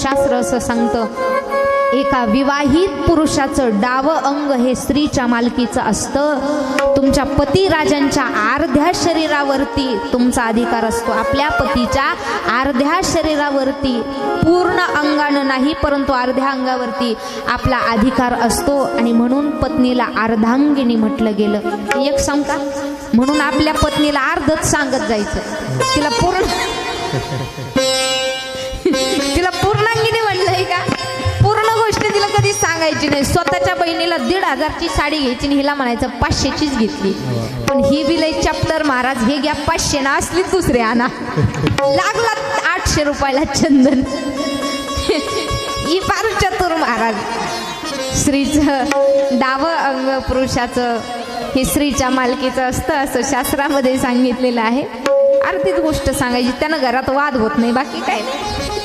शास्त्र असं सांगतं, एका विवाहित पुरुषाचं डावं अंग हे स्त्रीच्या मालकीचं असतं. तुमच्या पतिराजांच्या अर्ध्या शरीरावरती तुमचा अधिकार असतो. आपल्या पतीच्या अर्ध्या शरीरावरती, पूर्ण अंगानं नाही परंतु अर्ध्या अंगावरती आपला अधिकार असतो. आणि म्हणून पत्नीला अर्धांगिनी म्हटलं गेलं. एक सांग का, म्हणून आपल्या पत्नीला अर्धच सांगत जायचं, तिला पूर्णांगिनी म्हणलंय का, पूर्ण गोष्ट तिला कधी सांगायची नाही. स्वतःच्या बहिणीला 1,500ची साडी घ्यायची आणि हिला म्हणायचं 500चीच घेतली. पण ही बिलय चॅप्टर महाराज, हे घ्या 500 ना, असली दुसरे आणा. लागला 800 रुपयाला चंदन. ही फार चतुर महाराज. स्त्रीचं डावं अंग पुरुषाचं हे स्त्रीच्या मालकीचं असतं असं शास्त्रामध्ये सांगितलेलं आहे. अर्धीच गोष्ट सांगायची, त्यानं घरात वाद होत नाही, बाकी काय नाही.